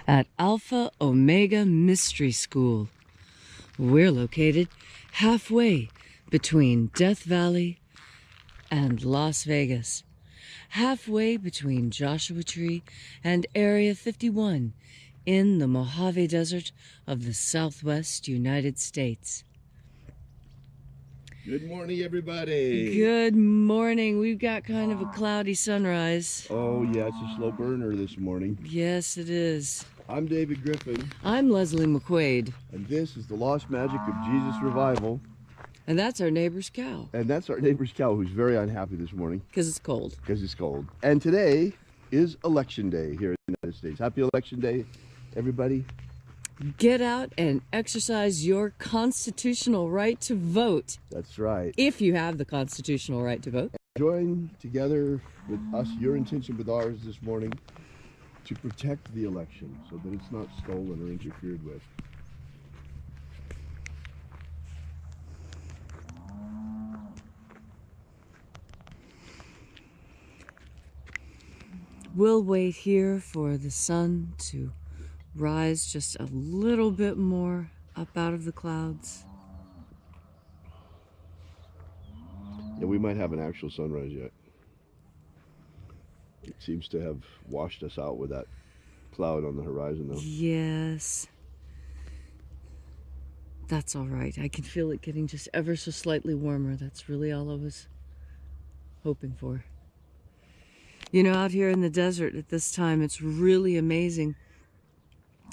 at Alpha Omega Mystery School. We're located halfway between Death Valley and Las Vegas, halfway between Joshua Tree and Area 51 in the Mojave Desert of the Southwest United States. Good morning, everybody. Good morning. We've got kind of a cloudy sunrise. Oh, yeah, it's a slow burner this morning. Yes, it is. I'm David Griffin. I'm Leslie McQuaid. And this is the Lost Magic of Jesus Revival. And that's our neighbor's cow. And that's our neighbor's cow, who's very unhappy this morning. Because it's cold. Because it's cold. And today is Election Day here in the United States. Happy Election Day, everybody. Get out and exercise your constitutional right to vote. That's right. If you have the constitutional right to vote. Join together with us, your intention with ours this morning, to protect the election so that it's not stolen or interfered with. We'll wait here for the sun to rise just a little bit more up out of the clouds. Yeah, we might have an actual sunrise yet. It seems to have washed us out with that cloud on the horizon, though. Yes. That's all right. I can feel it getting just ever so slightly warmer. That's really all I was hoping for. You know, out here in the desert at this time, it's really amazing.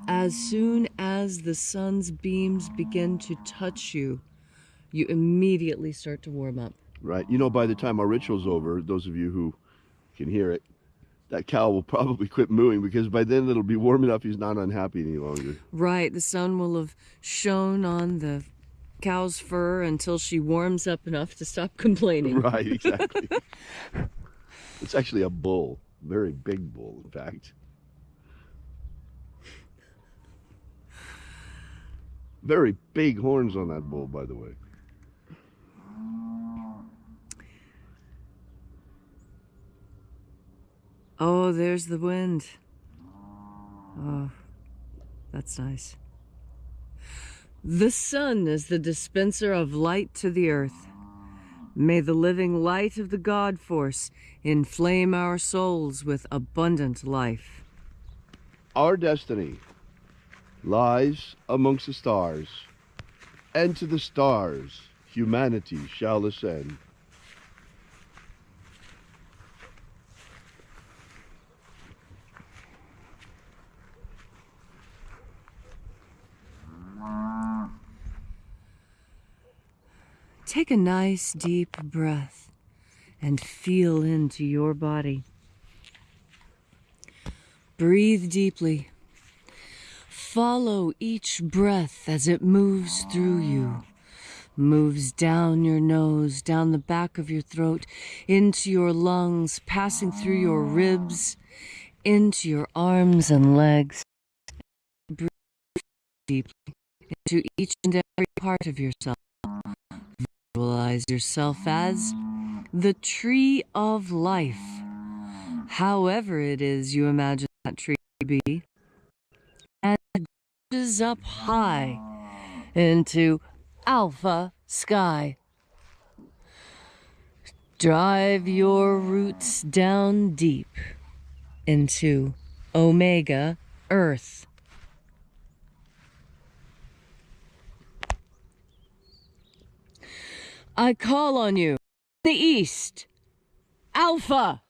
As soon as the sun's beams begin to touch you, you immediately start to warm up. Right. You know, by the time our ritual's over, those of you who can hear it, that cow will probably quit mooing, because by then it'll be warm enough he's not unhappy any longer. Right. The sun will have shone on the cow's fur until she warms up enough to stop complaining. Right, exactly. It's actually a bull. Very big bull, in fact. Very big horns on that bull, by the way. Oh, there's the wind. Oh, that's nice. The sun is the dispenser of light to the earth. May the living light of the God force inflame our souls with abundant life. Our destiny lies amongst the stars, and to the stars humanity shall ascend. Take a nice deep breath and feel into your body. Breathe deeply. Follow each breath as it moves through you. Moves down your nose, down the back of your throat, into your lungs, passing through your ribs, into your arms and legs. Breathe deeply into each and every part of yourself. Visualize yourself as the tree of life, however it is you imagine that tree to be, and it reaches up high into alpha sky. Drive your roots down deep into omega earth. I call on you, the east, alpha.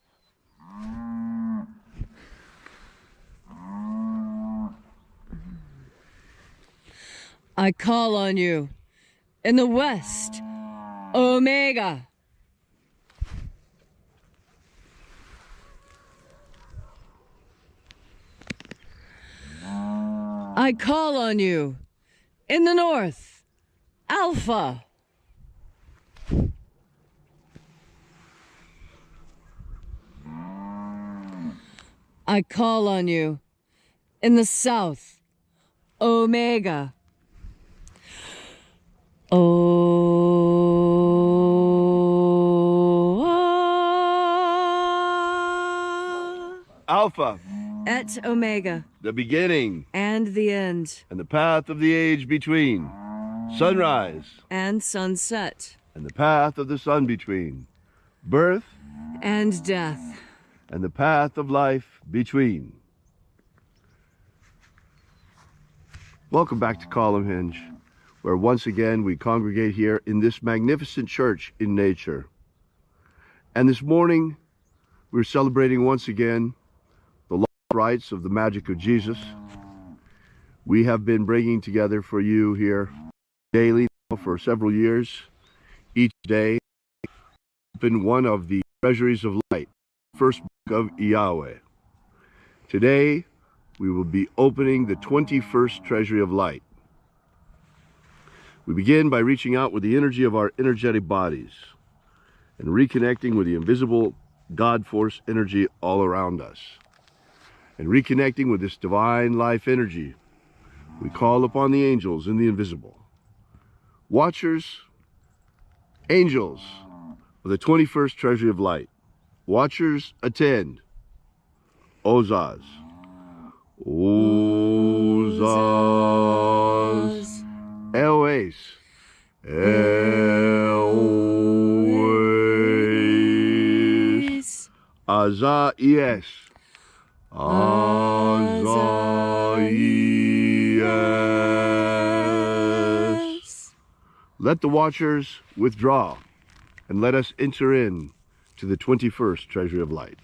I call on you, in the west, omega. I call on you, in the north, alpha. I call on you, in the south, omega. Alpha. Et Omega, the beginning and the end, and the path of the age between, sunrise and sunset, and the path of the sun between, birth and death, and the path of life between. Welcome back to Column Hinge, where once again we congregate here in this magnificent church in nature. And this morning we're celebrating once again the lost rites of the Magick of Jesus. We have been bringing together for you here daily for several years, each day, open one of the treasuries of light, first book of Yahweh. Today, we will be opening the 21st treasury of light. We begin by reaching out with the energy of our energetic bodies and reconnecting with the invisible God force energy all around us. And reconnecting with this divine life energy, we call upon the angels in the invisible. Watchers, angels of the 21st treasury of light. Watchers, attend. Ozaz. Ozaz. Eloes. Eloes. Azaies. Azaies. Let the watchers withdraw, and let us enter in to the 21st treasury of light.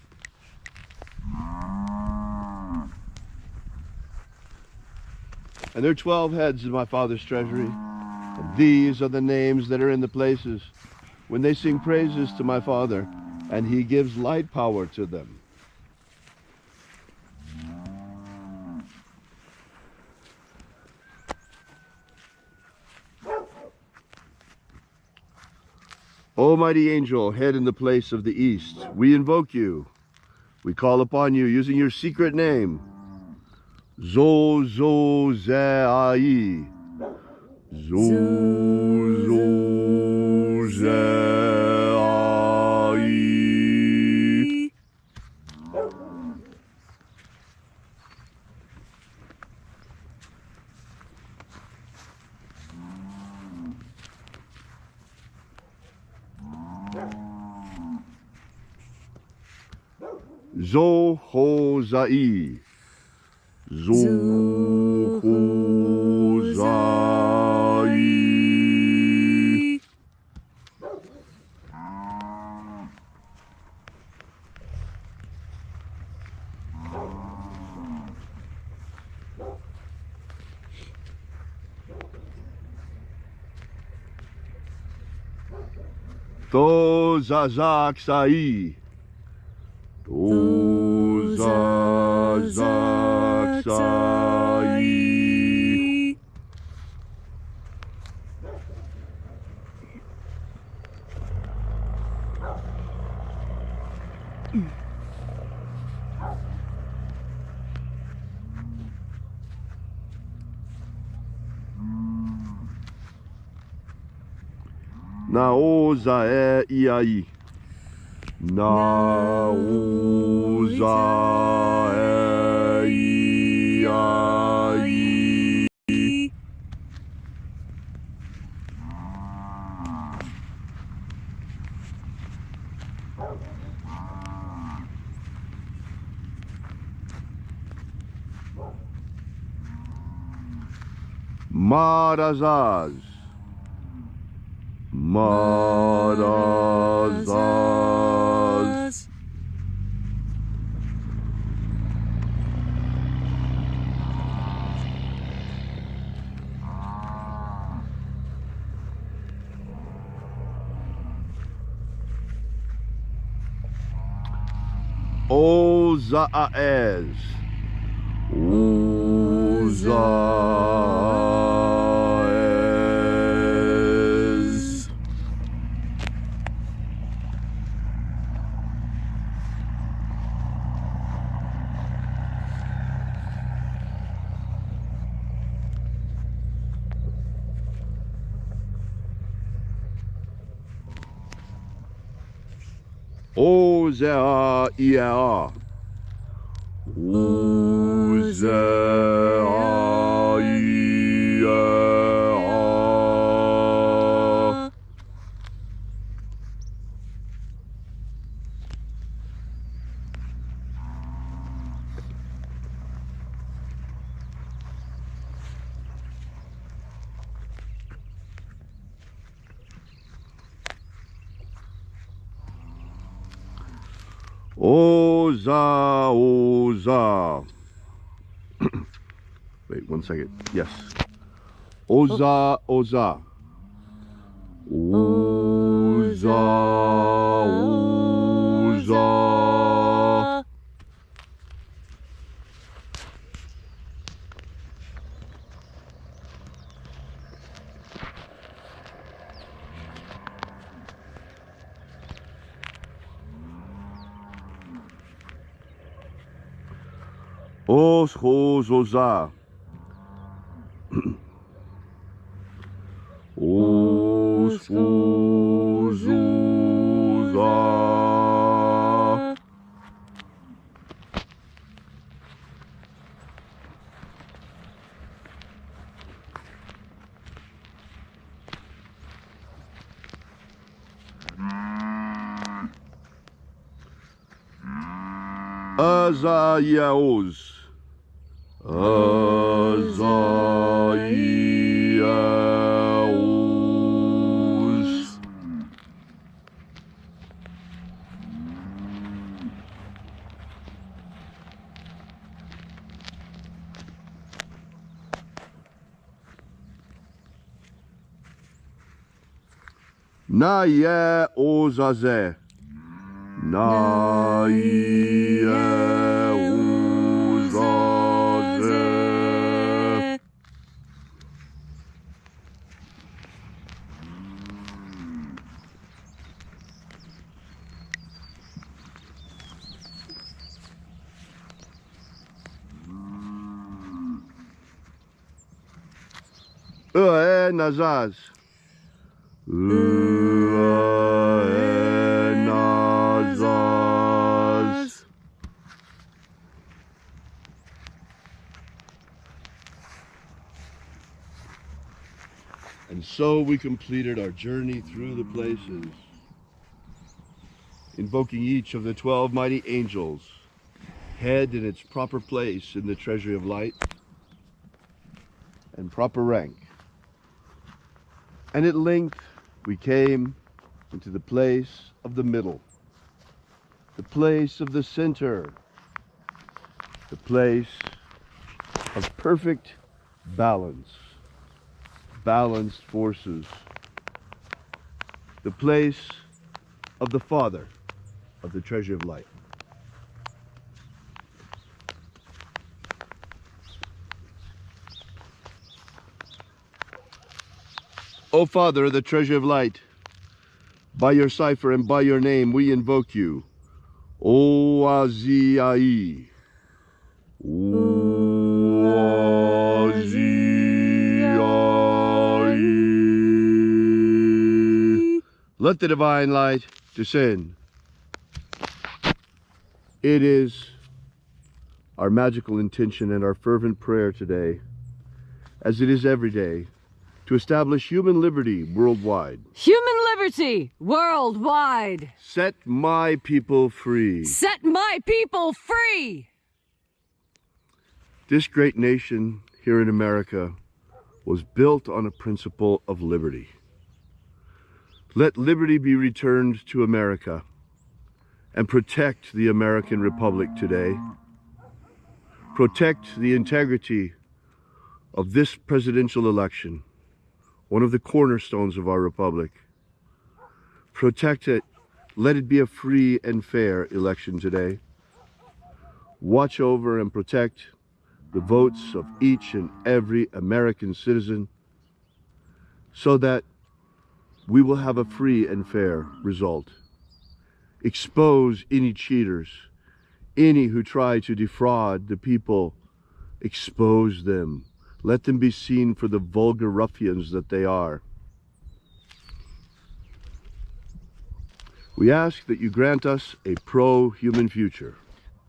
And there are 12 heads in my Father's treasury, and these are the names that are in the places when they sing praises to my Father, and he gives light power to them. Almighty angel, head in the place of the east, we invoke you. We call upon you using your secret name. Zozozai. Zozozai. Zohozai. Zohozai. Tozazaksai. Tozazaksai. Naozae iai. Naozae iai. Marazaz. Marazaz. Ozaez. Ozaez. Ozea iea. Oza, Oza. Wait 1 second. Yes. Oza, Oza. Oza, Oza. Oza. Oza. Azayaos. Azayaos. Naye ozaze. Naye ozaze. Nazaz. Nazaz. And so we completed our journey through the places, invoking each of the 12 mighty angels, head in its proper place in the treasury of light, and proper rank. And at length we came into the place of the middle, the place of the center, the place of perfect balance, balanced forces, the place of the Father of the treasure of light. O Father of the treasure of light, by your cipher and by your name we invoke you. O Azai. O Azai. Let the divine light descend. It is our magical intention and our fervent prayer today, as it is every day, to establish human liberty worldwide. Human liberty worldwide. Set my people free. Set my people free. This great nation here in America was built on a principle of liberty. Let liberty be returned to America and protect the American Republic today. Protect the integrity of this presidential election, one of the cornerstones of our republic. Protect it. Let it be a free and fair election today. Watch over and protect the votes of each and every American citizen so that we will have a free and fair result. Expose any cheaters, any who try to defraud the people. Expose them. Let them be seen for the vulgar ruffians that they are. We ask that you grant us a pro-human future.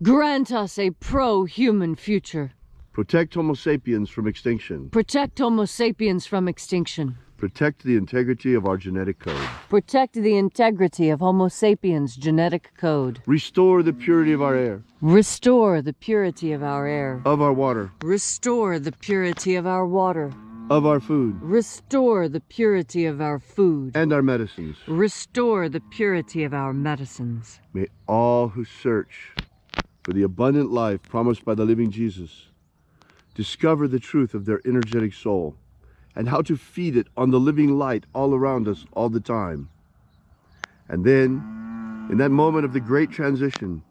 Grant us a pro-human future. Protect Homo sapiens from extinction. Protect Homo sapiens from extinction. Protect the integrity of our genetic code. Protect the integrity of Homo sapiens' genetic code. Restore the purity of our air. Restore the purity of our air. Of our water. Restore the purity of our water. Of our food. Restore the purity of our food. And our medicines. Restore the purity of our medicines. May all who search for the abundant life promised by the living Jesus discover the truth of their energetic soul and how to feed it on the living light all around us all the time. And then, in that moment of the great transition,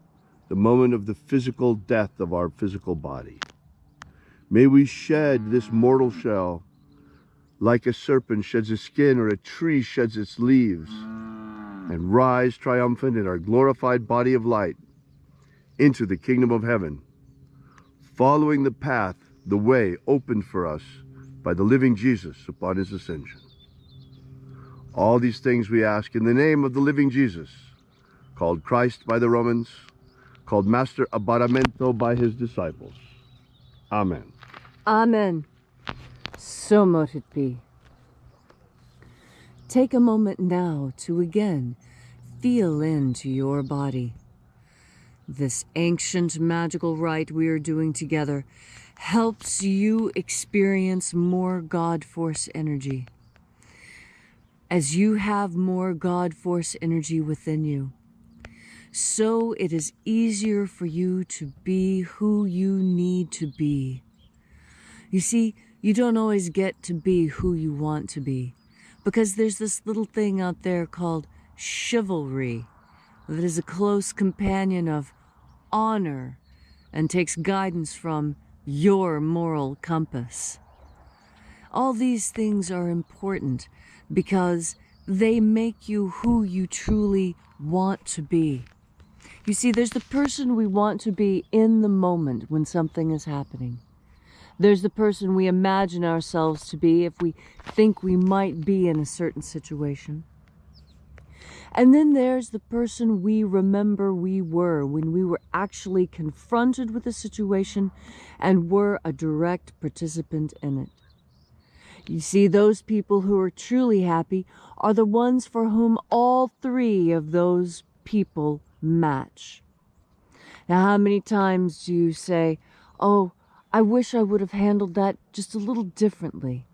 the moment of the physical death of our physical body, may we shed this mortal shell like a serpent sheds its skin or a tree sheds its leaves, and rise triumphant in our glorified body of light into the kingdom of heaven, following the path, the way opened for us by the living Jesus upon his ascension. All these things we ask in the name of the living Jesus, called Christ by the Romans, called Master Abaramento by his disciples. Amen. Amen. So mote it be. Take a moment now to again feel into your body. This ancient magical rite we are doing together helps you experience more God Force energy. As you have more God Force energy within you, so it is easier for you to be who you need to be. You see, you don't always get to be who you want to be, because there's this little thing out there called chivalry that is a close companion of honor and takes guidance from your moral compass. All these things are important because they make you who you truly want to be. You see, there's the person we want to be in the moment when something is happening. There's the person we imagine ourselves to be if we think we might be in a certain situation. And then there's the person we remember we were when we were actually confronted with a situation and were a direct participant in it. You see, those people who are truly happy are the ones for whom all three of those people match. Now, how many times do you say, "Oh, I wish I would have handled that just a little differently"?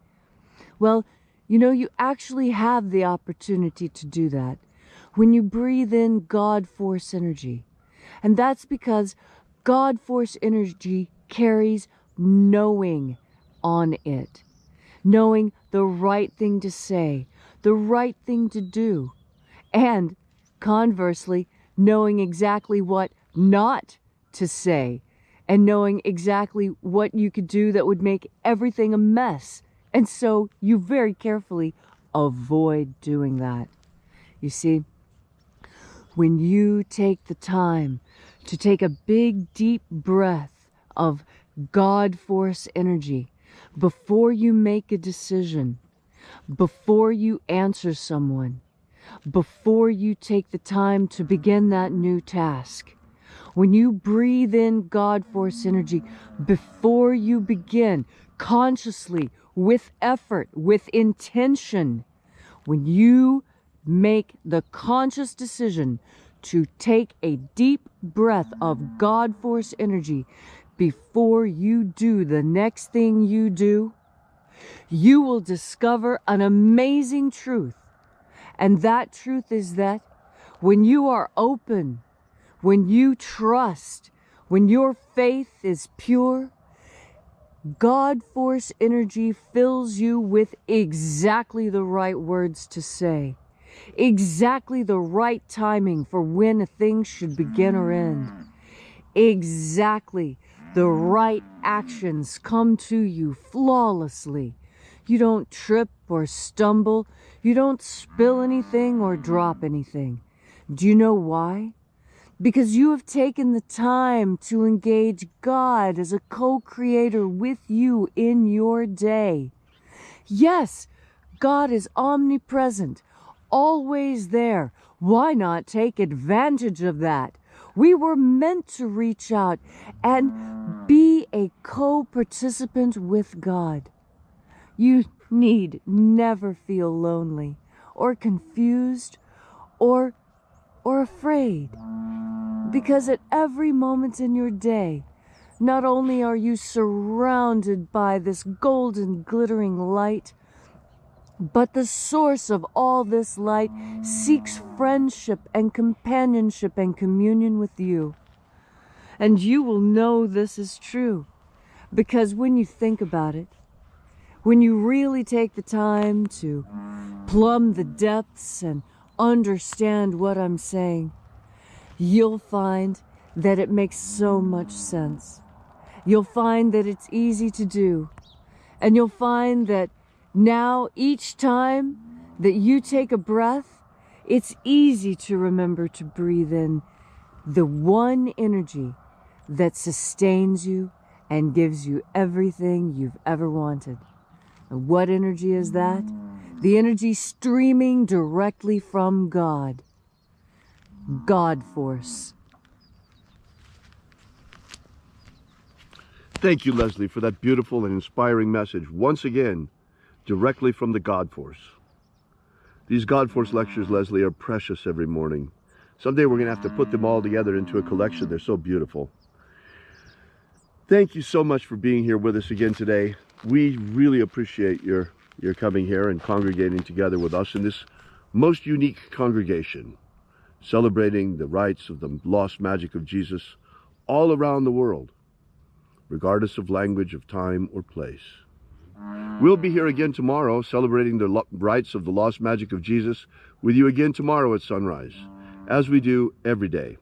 Well, you know, you actually have the opportunity to do that when you breathe in God Force energy. And that's because God Force energy carries knowing on it. Knowing the right thing to say, the right thing to do, and conversely, knowing exactly what not to say, and knowing exactly what you could do that would make everything a mess. And so you very carefully avoid doing that. You see, when you take the time to take a big, deep breath of God Force energy before you make a decision, before you answer someone, before you take the time to begin that new task, when you breathe in God Force energy before you begin, consciously, with effort, with intention, when you make the conscious decision to take a deep breath of God Force energy before you do the next thing you do, you will discover an amazing truth. And that truth is that when you are open, when you trust, when your faith is pure, God Force energy fills you with exactly the right words to say, exactly the right timing for when a thing should begin or end, exactly the right actions come to you flawlessly. You don't trip or stumble. You don't spill anything or drop anything. Do you know why? Because you have taken the time to engage God as a co-creator with you in your day. Yes, God is omnipresent, always there. Why not take advantage of that? We were meant to reach out and Be a co-participant with God. You need never feel lonely or confused or afraid, because at every moment in your day, not only are you surrounded by this golden glittering light, but the source of all this light seeks friendship and companionship and communion with you. And you will know this is true, because when you think about it, when you really take the time to plumb the depths and understand what I'm saying, you'll find that it makes so much sense. You'll find that it's easy to do. And you'll find that now each time that you take a breath, it's easy to remember to breathe in the one energy that sustains you and gives you everything you've ever wanted. And what energy is that? The energy streaming directly from God. God Force. Thank you, Leslie, for that beautiful and inspiring message. Once again, directly from the God Force. These God Force lectures, Leslie, are precious every morning. Someday we're going to have to put them all together into a collection. They're so beautiful. Thank you so much for being here with us again today. We really appreciate your coming here and congregating together with us in this most unique congregation, celebrating the rights of the lost magic of Jesus all around the world, regardless of language, of time, or place. We'll be here again tomorrow, celebrating the rights of the lost magic of Jesus with you again tomorrow at sunrise, as we do every day.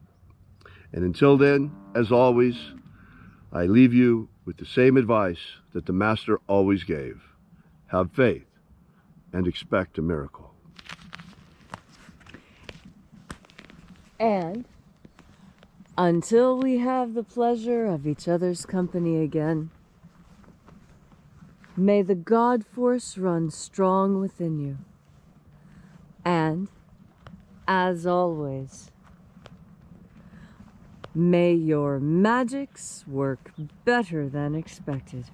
And until then, as always, I leave you with the same advice that the Master always gave. Have faith and expect a miracle. And until we have the pleasure of each other's company again, may the God Force run strong within you. And, as always, may your magics work better than expected.